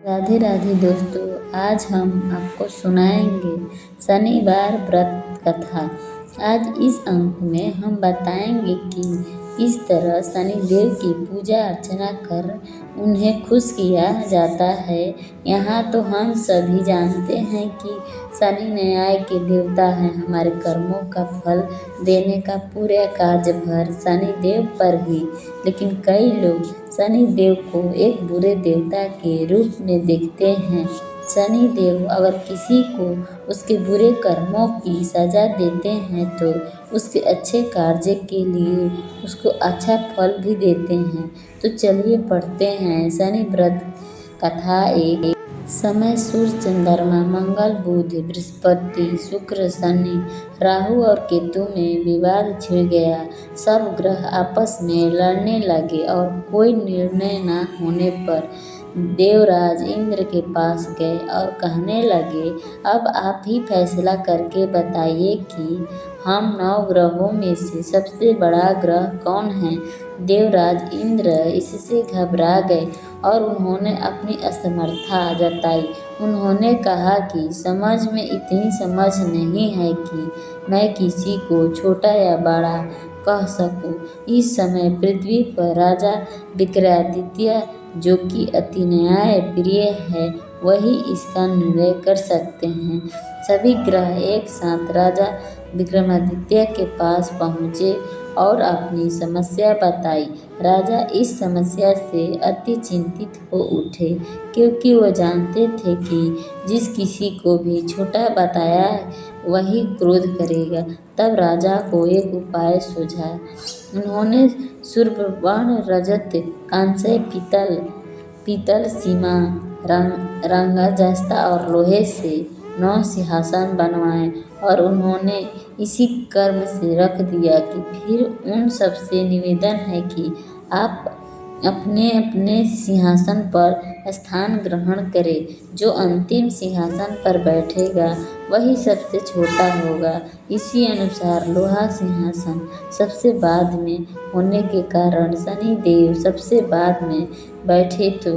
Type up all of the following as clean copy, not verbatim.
राधे राधे दोस्तों, आज हम आपको सुनाएंगे शनिवार व्रत कथा। आज इस अंक में हम बताएंगे कि किस तरह शनिदेव की पूजा अर्चना कर उन्हें खुश किया जाता है। यहाँ तो हम सभी जानते हैं कि शनि न्याय के देवता हैं, हमारे कर्मों का फल देने का पूरे कार्यभार शनिदेव पर ही। लेकिन कई लोग शनिदेव को एक बुरे देवता के रूप में देखते हैं। शनिदेव अगर किसी को उसके बुरे कर्मों की सजा देते हैं तो उसके अच्छे कार्य के लिए उसको अच्छा फल भी देते हैं। तो चलिए पढ़ते हैं शनि व्रत कथा। एक समय सूर्य, चंद्रमा, मंगल, बुध, बृहस्पति, शुक्र, शनि, राहु और केतु में विवाद छिड़ गया। सब ग्रह आपस में लड़ने लगे और कोई निर्णय न होने पर देवराज इंद्र के पास गए और कहने लगे, अब आप ही फैसला करके बताइए कि हम 9 ग्रहों में से सबसे बड़ा ग्रह कौन है। देवराज इंद्र इससे घबरा गए और उन्होंने अपनी असमर्थता जताई। उन्होंने कहा कि समझ में इतनी समझ नहीं है कि मैं किसी को छोटा या बड़ा कह सकूं। इस समय पृथ्वी पर राजा विक्रमादित्य, जो कि अति न्याय प्रिय है, वही इसका निर्णय कर सकते हैं। सभी ग्रह एक साथ राजा विक्रमादित्य के पास पहुँचे और अपनी समस्या बताई। राजा इस समस्या से अति चिंतित हो उठे, क्योंकि वह जानते थे कि जिस किसी को भी छोटा बताया वही क्रोध करेगा। तब राजा को एक उपाय सूझा। उन्होंने सुवर्ण, रजत, कांस्य, पीतल, सीमा, रंगा, जस्ता और लोहे से 9 सिंहासन बनवाए और उन्होंने इसी कर्म से रख दिया कि फिर उन सबसे निवेदन है कि आप अपने अपने सिंहासन पर स्थान ग्रहण करें। जो अंतिम सिंहासन पर बैठेगा वही सबसे छोटा होगा। इसी अनुसार लोहा सिंहासन सबसे बाद में होने के कारण शनिदेव सबसे बाद में बैठे तो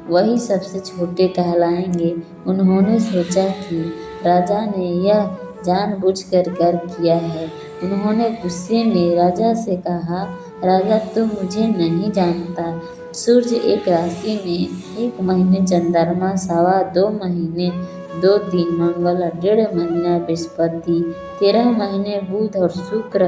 वही सबसे छोटे कहलाएंगे। उन्होंने सोचा कि राजा ने यह जानबूझकर किया है। उन्होंने गुस्से में राजा से कहा, राजा तुम मुझे नहीं जानता। सूर्य एक राशि में 1 महीने, चंद्रमा 2.25 महीने 2 दिन, मंगल 1.5 महीना, बृहस्पति 13 महीने, बुध और शुक्र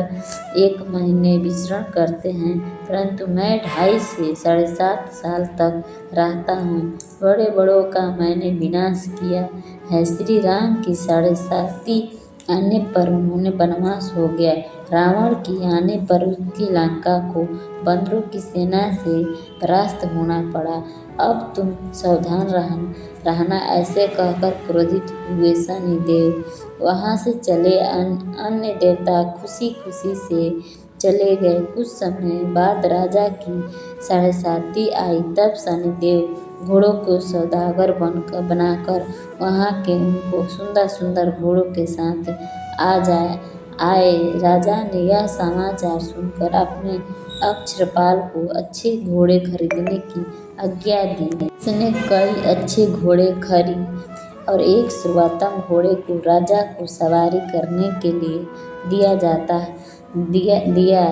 1 महीने विचरण करते हैं, परंतु मैं 2.5 से 7.5 साल तक रहता हूँ। बड़े बड़ों का मैंने विनाश किया है। श्री राम की 7.5 आने पर उन्होंने वनवास हो गया। रावण की आने पर उसकी लंका को बंदरों की सेना से परास्त होना पड़ा। अब तुम सावधान रहना, ऐसे कहकर क्रोधित हुए शनिदेव वहाँ से चले। अन्य देवता खुशी खुशी से चले गए। कुछ समय बाद राजा की 7.5 आई। तब शनिदेव घोड़ों को सौदागर बनाकर वहाँ के उनको सुंदर सुंदर घोड़ों के साथ आए। राजा ने यह समाचार सुनकर अपने अक्षरपाल को अच्छे घोड़े खरीदने की आज्ञा दी। उसने कई अच्छे घोड़े खरीद और एक सर्वोत्तम घोड़े को राजा को सवारी करने के लिए दिया।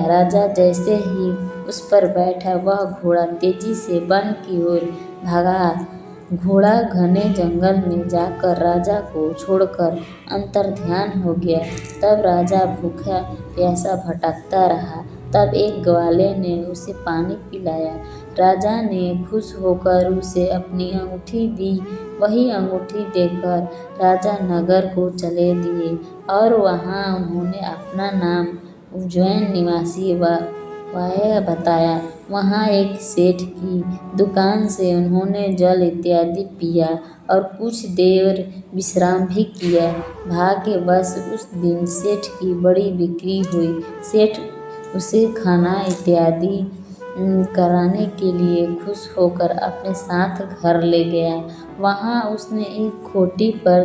राजा जैसे ही उस पर बैठा, वह घोड़ा तेजी से वन की ओर भागा। घोड़ा घने जंगल में जाकर राजा को छोड़कर अंतर्ध्यान हो गया। तब राजा भूखा प्यासा भटकता रहा। तब एक ग्वाले ने उसे पानी पिलाया। राजा ने खुश होकर उसे अपनी अंगूठी दी। वही अंगूठी देकर राजा नगर को चले दिए और वहाँ उन्होंने अपना नाम उज्जैन निवासी वाया बताया। वहाँ एक सेठ की दुकान से उन्होंने जल इत्यादि पिया और कुछ देर विश्राम भी किया। भाग्यवश उस दिन सेठ की बड़ी बिक्री हुई। सेठ उसे खाना इत्यादि कराने के लिए खुश होकर अपने साथ घर ले गया। वहाँ उसने एक खूंटी पर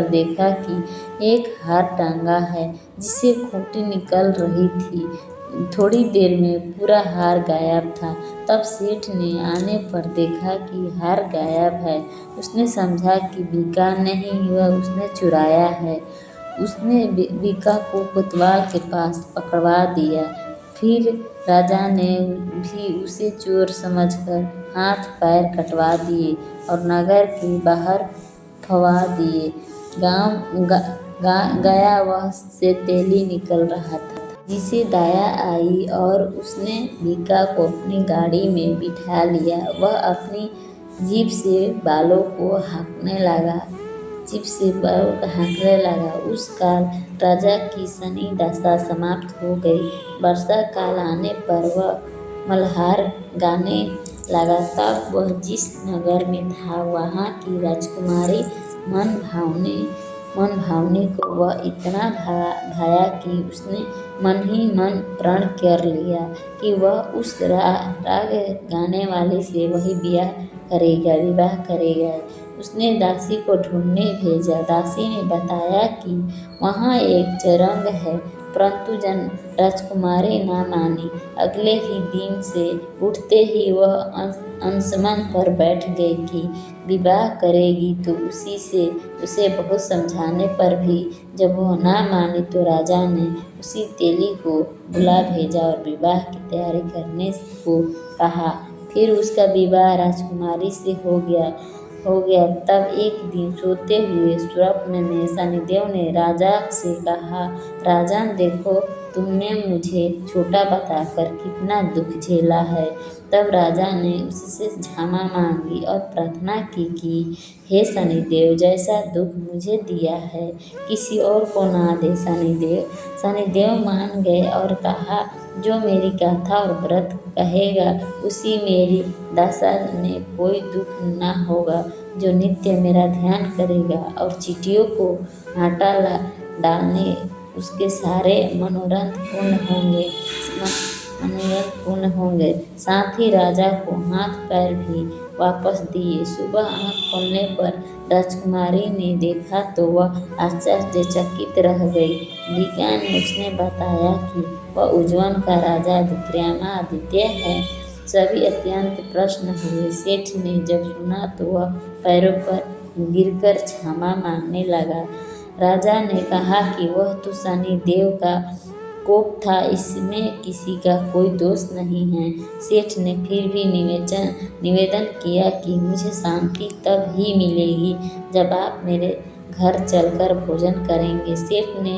देखा कि एक हार टांगा है, जिससे खूंटी निकल रही थी। थोड़ी देर में पूरा हार गायब था। तब सेठ ने आने पर देखा कि हार गायब है। उसने समझा कि बीका नहीं, वह उसने चुराया है। उसने बीका को कोतवाल के पास पकड़वा दिया। फिर राजा ने भी उसे चोर समझकर हाथ पैर कटवा दिए और नगर के बाहर फंसा दिए। गया वह से तेली निकल रहा था, जिसे दया आई और उसने बीका को अपनी गाड़ी में बिठा लिया। वह अपनी जीभ से बालों को हाँकने लगा। उस काल राजा की शनि दशा समाप्त हो गई। वर्षा काल आने पर वह मल्हार गाने लगा। तब वह जिस नगर में था, वहाँ की राजकुमारी मन भावनी को वह इतना भाया कि उसने मन ही मन प्रण कर लिया कि वह उस राग गाने वाले से वही विवाह करेगा। उसने दासी को ढूंढने भेजा। दासी ने बताया कि वहाँ एक चरंग है, परंतु राजकुमारी न मानी। अगले ही दिन से उठते ही वह अंशुमन पर बैठ गई कि विवाह करेगी तो उसी से। उसे बहुत समझाने पर भी जब वह न मानी तो राजा ने उसी तेली को बुला भेजा और विवाह की तैयारी करने को कहा। फिर उसका विवाह राजकुमारी से हो गया। तब एक दिन सोते हुए स्वप्न में शनिदेव ने राजा से कहा, राजन देखो, तुमने मुझे छोटा बताकर कितना दुख झेला है। तब राजा ने उससे क्षमा मांगी और प्रार्थना की कि हे शनिदेव, जैसा दुख मुझे दिया है किसी और को ना दे। शनिदेव मान गए और कहा, जो मेरी गाथा और व्रत कहेगा उसी मेरी दशा में कोई दुख न होगा। जो नित्य मेरा ध्यान करेगा और चींटियों को आटा डालने उसके सारे मनोरथ पूर्ण होंगे। साथ ही राजा को हाथ पैर भी वापस दिए। सुबह आँख खोलने पर राजकुमारी ने देखा तो वह आश्चर्यचकित रह गई। बीका ने उसने बताया कि वह उज्जैन का राजा विक्रमादित्य है। सभी अत्यंत प्रसन्न हुए। सेठ ने जब सुना तो वह पैरों पर गिरकर क्षमा मांगने लगा। राजा ने कहा कि वह तो शनिदेव का कोप था, इसमें किसी का कोई दोष नहीं है। सेठ ने फिर भी निवेदन किया कि मुझे शांति तब ही मिलेगी जब आप मेरे घर चलकर भोजन करेंगे। सेठ ने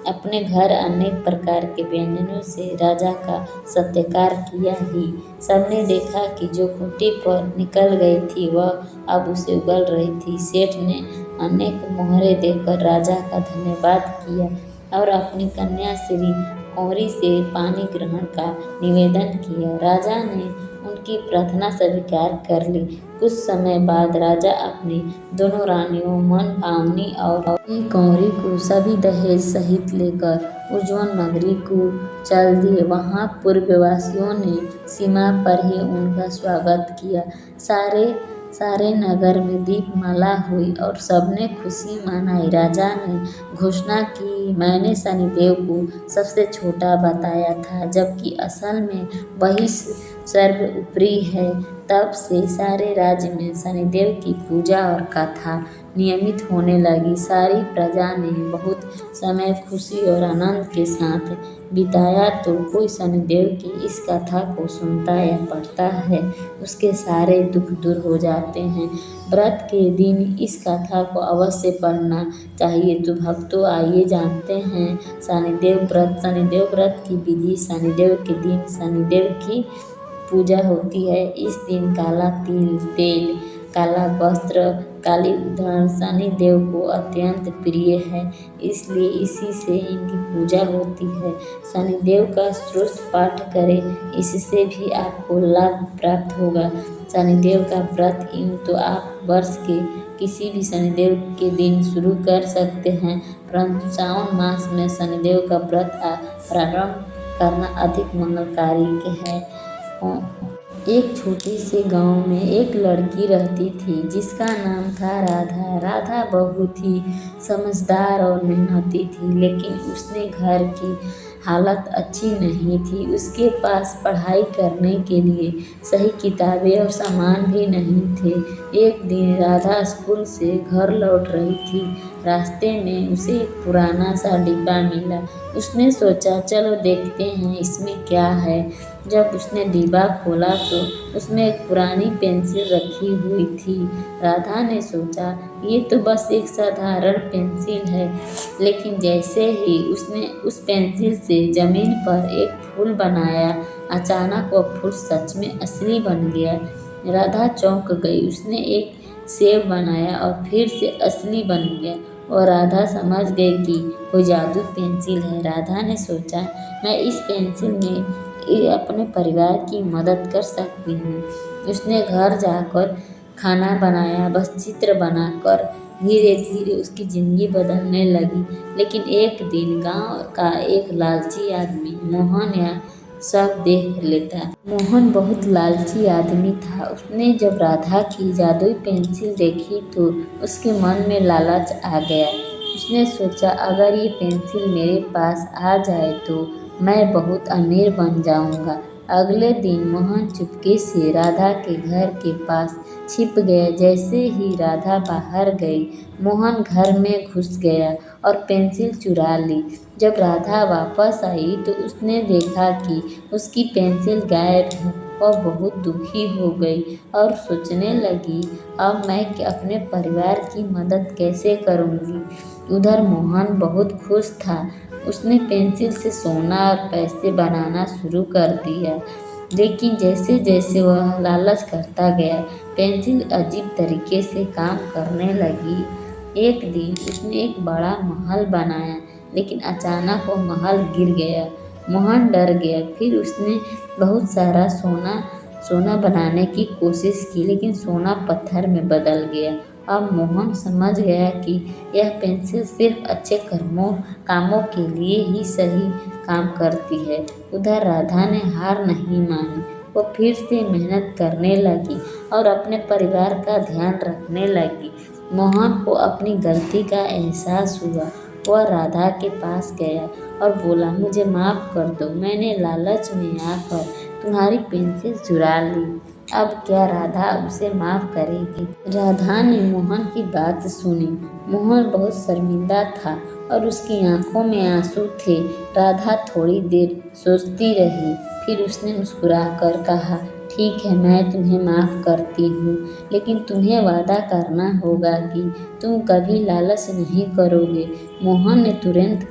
अपने घर अनेक प्रकार के व्यंजनों से राजा का सत्कार किया ही। सबने देखा कि जो खूंटी पर निकल गई थी वह अब उसे उगल रही थी। सेठ ने अनेक मोहरे देकर राजा का धन्यवाद किया और अपनी कन्या श्री कौरी से पानी ग्रहण का निवेदन किया। राजा ने उनकी प्रार्थना स्वीकार कर ली। कुछ समय बाद राजा अपनी दोनों रानियों मन भावनी और कौरी को सभी दहेज सहित लेकर उज्जैन नगरी को चल दिए। वहाँ पूर्ववासियों ने सीमा पर ही उनका स्वागत किया। सारे नगर में दीपमाला हुई और सबने खुशी मनाई। राजा ने घोषणा की, मैंने शनिदेव को सबसे छोटा बताया था, जबकि असल में वही सर्वोपरि है। तब से सारे राज्य में शनिदेव की पूजा और कथा नियमित होने लगी। सारी प्रजा ने बहुत समय खुशी और आनंद के साथ बिताया। तो कोई शनिदेव की इस कथा को सुनता या पढ़ता है, उसके सारे दुख दूर हो जाते हैं। व्रत के दिन इस कथा को अवश्य पढ़ना चाहिए। तो भक्तों, आइए जानते हैं शनिदेव व्रत की विधि। शनिदेव के दिन शनिदेव की पूजा होती है। इस दिन काला तेल, काला वस्त्र, काली धन शनिदेव को अत्यंत प्रिय है, इसलिए इसी से इनकी पूजा होती है। शनिदेव का स्तोत्र पाठ करें, इससे भी आपको लाभ प्राप्त होगा। शनिदेव का व्रत यूँ तो आप वर्ष के किसी भी शनिदेव के दिन शुरू कर सकते हैं, परंतु सावन मास में शनिदेव का व्रत प्रारंभ करना अधिक मंगलकारी है। एक छोटे से गांव में एक लड़की रहती थी जिसका नाम था राधा। राधा बहुत ही समझदार और मेहनती थी, लेकिन उसने घर की हालत अच्छी नहीं थी। उसके पास पढ़ाई करने के लिए सही किताबें और सामान भी नहीं थे। एक दिन राधा स्कूल से घर लौट रही थी। रास्ते में उसे एक पुराना सा डिब्बा मिला। उसने सोचा चलो देखते हैं इसमें क्या है। जब उसने डिब्बा खोला तो उसमें एक पुरानी पेंसिल रखी हुई थी। राधा ने सोचा ये तो बस एक साधारण पेंसिल है, लेकिन जैसे ही उसने उस पेंसिल से जमीन पर एक फूल बनाया, अचानक वह फूल सच में असली बन गया। राधा चौंक गई। उसने एक सेब बनाया और फिर से असली बन गया और राधा समझ गई कि कोई जादू पेंसिल है। राधा ने सोचा मैं इस पेंसिल में अपने परिवार की मदद कर सकती हूँ। उसने घर जाकर खाना बनाया, बस चित्र बनाकर धीरे धीरे उसकी ज़िंदगी बदलने लगी। लेकिन एक दिन गांव का एक लालची आदमी मोहन यह सब देख लेता। मोहन बहुत लालची आदमी था। उसने जब राधा की जादुई पेंसिल देखी तो उसके मन में लालच आ गया। उसने सोचा अगर ये पेंसिल मेरे पास आ जाए तो मैं बहुत अमीर बन जाऊंगा। अगले दिन मोहन चुपके से राधा के घर के पास छिप गया। जैसे ही राधा बाहर गई, मोहन घर में घुस गया और पेंसिल चुरा ली। जब राधा वापस आई तो उसने देखा कि उसकी पेंसिल गायब है। वह बहुत दुखी हो गई और सोचने लगी अब मैं अपने परिवार की मदद कैसे करूंगी। उधर मोहन बहुत खुश था। उसने पेंसिल से सोना और पैसे बनाना शुरू कर दिया। लेकिन जैसे जैसे वह लालच करता गया, पेंसिल अजीब तरीके से काम करने लगी। एक दिन उसने एक बड़ा महल बनाया, लेकिन अचानक वह महल गिर गया। मोहन डर गया। फिर उसने बहुत सारा सोना बनाने की कोशिश की, लेकिन सोना पत्थर में बदल गया। अब मोहन समझ गया कि यह पेंसिल सिर्फ अच्छे कामों के लिए ही सही काम करती है। उधर राधा ने हार नहीं मानी। वो फिर से मेहनत करने लगी और अपने परिवार का ध्यान रखने लगी। मोहन को अपनी गलती का एहसास हुआ। वह राधा के पास गया और बोला मुझे माफ़ कर दो, मैंने लालच में आकर तुम्हारी पेंसिल चुरा ली। अब क्या राधा उसे माफ़ करेगी? राधा ने मोहन की बात सुनी। मोहन बहुत शर्मिंदा था और उसकी आंखों में आंसू थे। राधा थोड़ी देर सोचती रही, फिर उसने मुस्कुराकर कहा ठीक है, मैं तुम्हें माफ़ करती हूँ, लेकिन तुम्हें वादा करना होगा कि तुम कभी लालच नहीं करोगे। मोहन ने तुरंत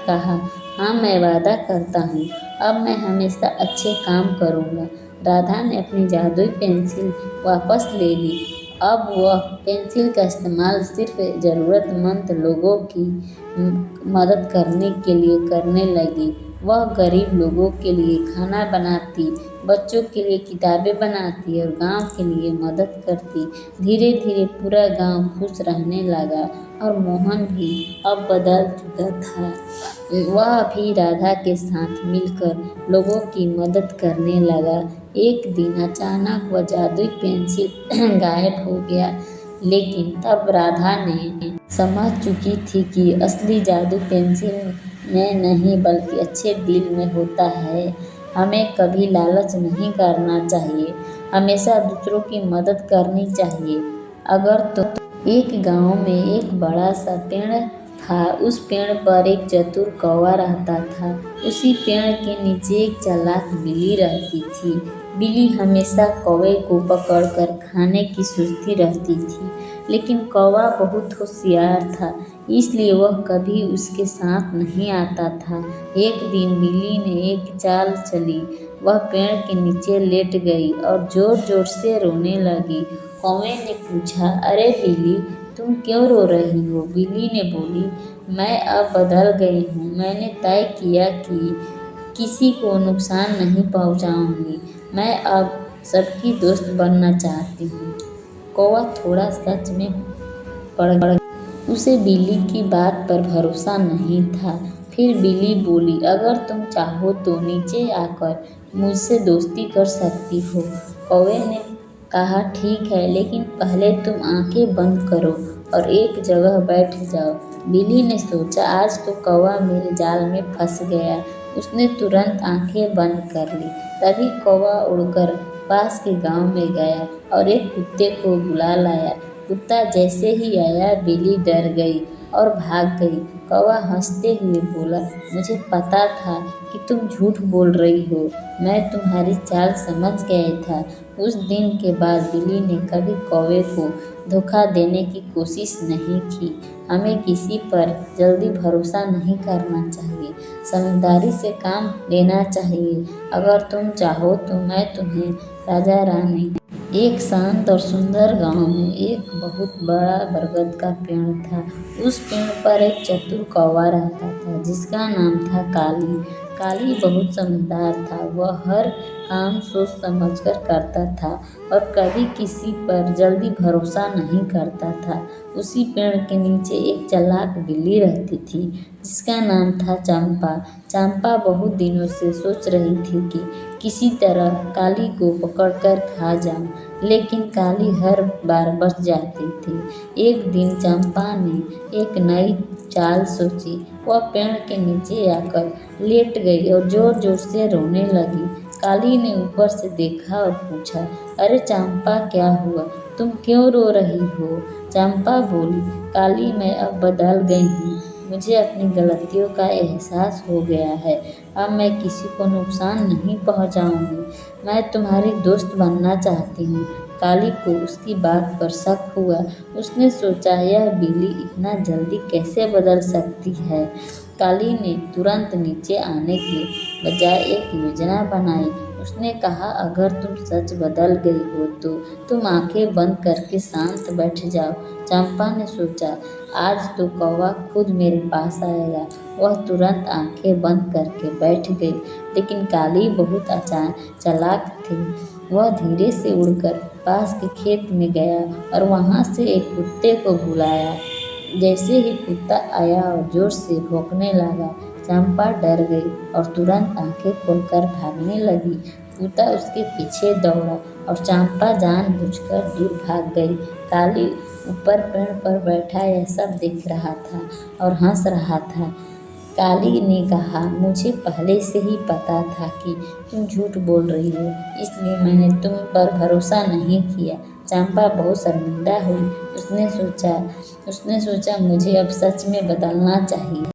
कहा हाँ, मैं वादा करता हूँ, अब मैं हमेशा अच्छे काम करूँगा। राधा ने अपनी जादुई पेंसिल वापस ले ली। अब वह पेंसिल का इस्तेमाल सिर्फ ज़रूरतमंद लोगों की मदद करने के लिए करने लगी। वह गरीब लोगों के लिए खाना बनाती, बच्चों के लिए किताबें बनाती और गांव के लिए मदद करती। धीरे धीरे पूरा गांव खुश रहने लगा और मोहन भी अब बदल चुका था। वह भी राधा के साथ मिलकर लोगों की मदद करने लगा। एक दिन अचानक वह जादुई पेंसिल गायब हो गया, लेकिन तब राधा ने समझ चुकी थी कि असली जादू पेंसिल में नहीं बल्कि अच्छे दिल में होता है। हमें कभी लालच नहीं करना चाहिए, हमेशा दूसरों की मदद करनी चाहिए। अगर तो एक गांव में एक बड़ा सा पेड़ था। उस पेड़ पर एक चतुर कौवा रहता था। उसी पेड़ के नीचे एक चालाक बिल्ली रहती थी। बिल्ली हमेशा कौवे को पकड़कर खाने की सोचती रहती थी, लेकिन कौवा बहुत होशियार था, इसलिए वह कभी उसके साथ नहीं आता था। एक दिन बिल्ली ने एक चाल चली। वह पेड़ के नीचे लेट गई और जोर जोर से रोने लगी। कौवे ने पूछा अरे बिल्ली, तुम क्यों रो रही हो? बिल्ली ने बोली मैं अब बदल गई हूँ। मैंने तय किया कि किसी को नुकसान नहीं पहुँचाऊँगी। मैं अब सबकी दोस्त बनना चाहती हूँ। कौवा थोड़ा सच में पड़ गया। उसे बिल्ली की बात पर भरोसा नहीं था। फिर बिल्ली बोली अगर तुम चाहो तो नीचे आकर मुझसे दोस्ती कर सकती हो। कौवे ने कहा ठीक है, लेकिन पहले तुम आंखें बंद करो और एक जगह बैठ जाओ। बिल्ली ने सोचा आज तो कौवा मेरे जाल में फंस गया। उसने तुरंत आंखें बंद कर ली। तभी कौवा उड़कर पास के गांव में गया और एक कुत्ते को बुला लाया। कुत्ता जैसे ही आया बिल्ली डर गई और भाग गई। कौवा हंसते हुए बोला, मुझे पता था कि तुम झूठ बोल रही हो। मैं तुम्हारी चाल समझ गया था। उस दिन के बाद बिल्ली ने कभी कौवे को धोखा देने की कोशिश नहीं की। हमें किसी पर जल्दी भरोसा नहीं करना चाहिए। समझदारी से काम लेना चाहिए। अगर तुम चाहो तो मैं तुम्हें राजा रानी। एक शांत और सुंदर गांव में एक बहुत बड़ा बरगद का पेड़ था। उस पेड़ पर एक चतुर कौवा रहता था जिसका नाम था काली। काली बहुत समझदार था। वह हर काम सोच समझकर करता था और कभी किसी पर जल्दी भरोसा नहीं करता था। उसी पेड़ के नीचे एक चालाक बिल्ली रहती थी जिसका नाम था चंपा। चंपा बहुत दिनों से सोच रही थी कि किसी तरह काली को पकड़कर खा जाऊं, लेकिन काली हर बार बच जाती थी। एक दिन चंपा ने एक नई चाल सोची। वह पेड़ के नीचे आकर लेट गई और जोर जोर से रोने लगी। काली ने ऊपर से देखा और पूछा, अरे चंपा क्या हुआ, तुम क्यों रो रही हो? चंपा बोली, काली मैं अब बदल गई हूँ। मुझे अपनी गलतियों का एहसास हो गया है। अब मैं किसी को नुकसान नहीं पहुँचाऊंगी। मैं तुम्हारी दोस्त बनना चाहती हूँ। काली को उसकी बात पर शक हुआ। उसने सोचा यह बिल्ली इतना जल्दी कैसे बदल सकती है। काली ने तुरंत नीचे आने के बजाय एक योजना बनाई। उसने कहा अगर तुम सच बदल गई हो तो तुम आंखें बंद करके शांत बैठ जाओ। चंपा ने सोचा आज तो कौवा खुद मेरे पास आएगा। वह तुरंत आंखें बंद करके बैठ गई। लेकिन काली बहुत चालाक थी। वह धीरे से उड़कर पास के खेत में गया और वहां से एक कुत्ते को बुलाया। जैसे ही कुत्ता आया और जोर से भौंकने लगा, चंपा डर गई और तुरंत आंखें खोलकर भागने लगी। कुत्ता उसके पीछे दौड़ा और चंपा जानबूझकर दूर भाग गई। काली ऊपर पेड़ पर बैठा यह सब देख रहा था और हंस रहा था। काली ने कहा, मुझे पहले से ही पता था कि तुम झूठ बोल रही हो, इसलिए मैंने तुम पर भरोसा नहीं किया। चंपा बहुत शर्मिंदा हुई। उसने सोचा मुझे अब सच में बदलना चाहिए।